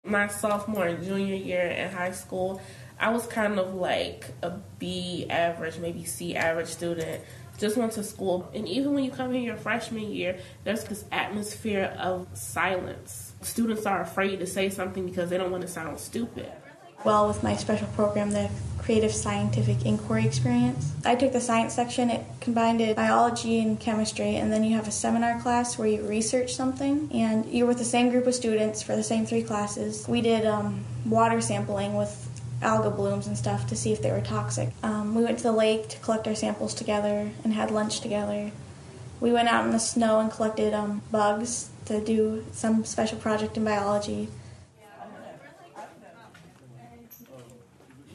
My sophomore and junior year in high school, I was kind of like a B average, maybe C average student. Just went to school. And even when you come here your freshman year, there's this atmosphere of silence. Students are afraid to say something because they don't want to sound stupid. Well, with my special program, the Creative Scientific Inquiry Experience, I took the science section. It combined biology and chemistry, and then you have a seminar class where you research something, and you're with the same group of students for the same 3 classes. We did water sampling with alga blooms and stuff to see if they were toxic. We went to the lake to collect our samples together and had lunch together. We went out in the snow and collected bugs to do some special project in biology.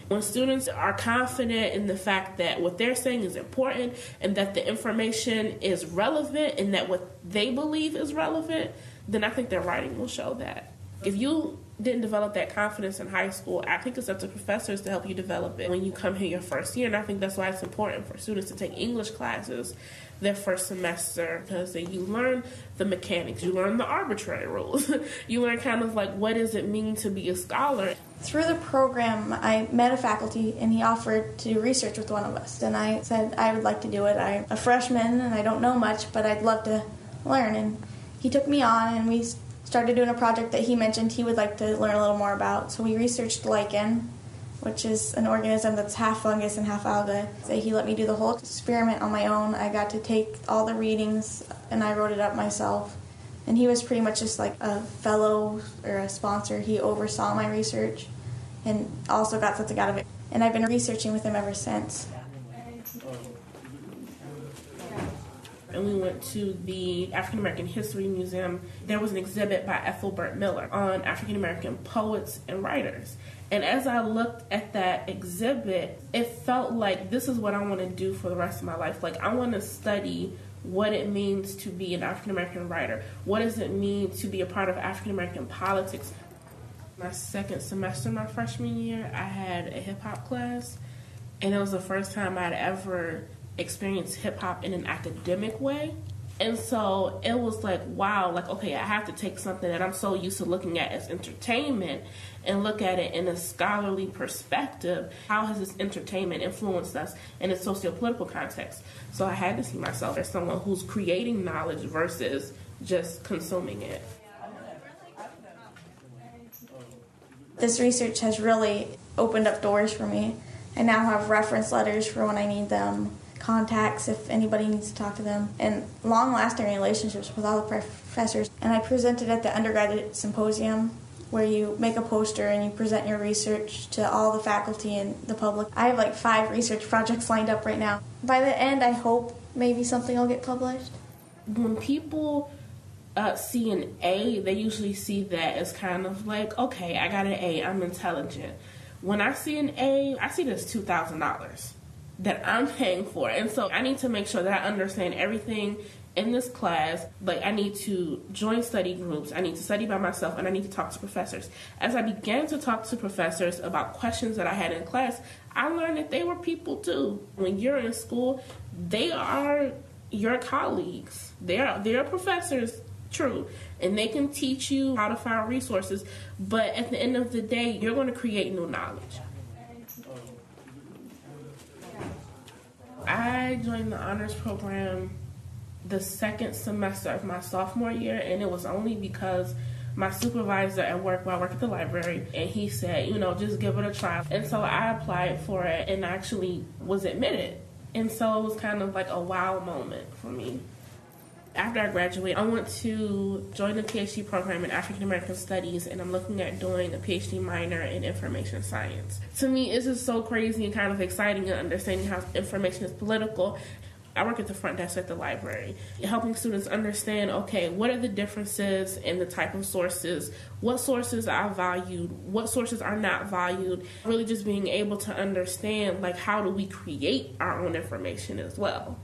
When students are confident in the fact that what they're saying is important and that the information is relevant and that what they believe is relevant, then I think their writing will show that. If you didn't develop that confidence in high school, I think it's up to professors to help you develop it when you come here your first year. And I think that's why it's important for students to take English classes their first semester, because you learn the mechanics, you learn the arbitrary rules, you learn kind of like what does it mean to be a scholar. Through the program, I met a faculty, and he offered to do research with one of us. And I said I would like to do it. I'm a freshman, and I don't know much, but I'd love to learn. And he took me on, and we started doing a project that he mentioned he would like to learn a little more about. So we researched lichen, which is an organism that's half fungus and half alga. So he let me do the whole experiment on my own. I got to take all the readings, and I wrote it up myself. And he was pretty much just like a fellow or a sponsor. He oversaw my research and also got something out of it. And I've been researching with him ever since. And we went to the African American History Museum. There was an exhibit by Ethelbert Miller on African American poets and writers. And as I looked at that exhibit, it felt like this is what I want to do for the rest of my life. Like, I want to study what it means to be an African American writer. What does it mean to be a part of African American politics? My second semester, my freshman year, I had a hip-hop class, and it was the first time I'd ever experienced hip-hop in an academic way. And so it was like, wow, like, okay, I have to take something that I'm so used to looking at as entertainment and look at it in a scholarly perspective. How has this entertainment influenced us in a socio-political context? So I had to see myself as someone who's creating knowledge versus just consuming it. This research has really opened up doors for me. I now have reference letters for when I need them, contacts if anybody needs to talk to them, and long-lasting relationships with all the professors. And I presented at the undergraduate symposium where you make a poster and you present your research to all the faculty and the public. I have like 5 research projects lined up right now. By the end, I hope maybe something will get published. When people see an A, they usually see that as kind of like, okay, I got an A, I'm intelligent. When I see an A, I see this $2,000 that I'm paying for. And so I need to make sure that I understand everything in this class. Like, I need to join study groups, I need to study by myself, and I need to talk to professors. As I began to talk to professors about questions that I had in class, I learned that they were people too. When you're in school, they are your colleagues. They're professors, true, and they can teach you how to find resources, but at the end of the day, you're going to create new knowledge. I joined the honors program the second semester of my sophomore year, and it was only because my supervisor at work, I work at the library, and he said, just give it a try. And so I applied for it and actually was admitted. And so it was kind of like a wow moment for me. After I graduate, I want to join the PhD program in African American Studies, and I'm looking at doing a PhD minor in information science. To me, it's just so crazy and kind of exciting and understanding how information is political. I work at the front desk at the library, helping students understand, okay, what are the differences in the type of sources, what sources are valued, what sources are not valued, really just being able to understand, like, how do we create our own information as well.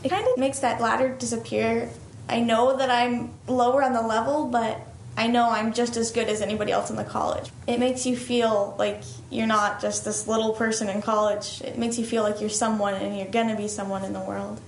It kind of makes that ladder disappear. I know that I'm lower on the level, but I know I'm just as good as anybody else in the college. It makes you feel like you're not just this little person in college. It makes you feel like you're someone and you're going to be someone in the world.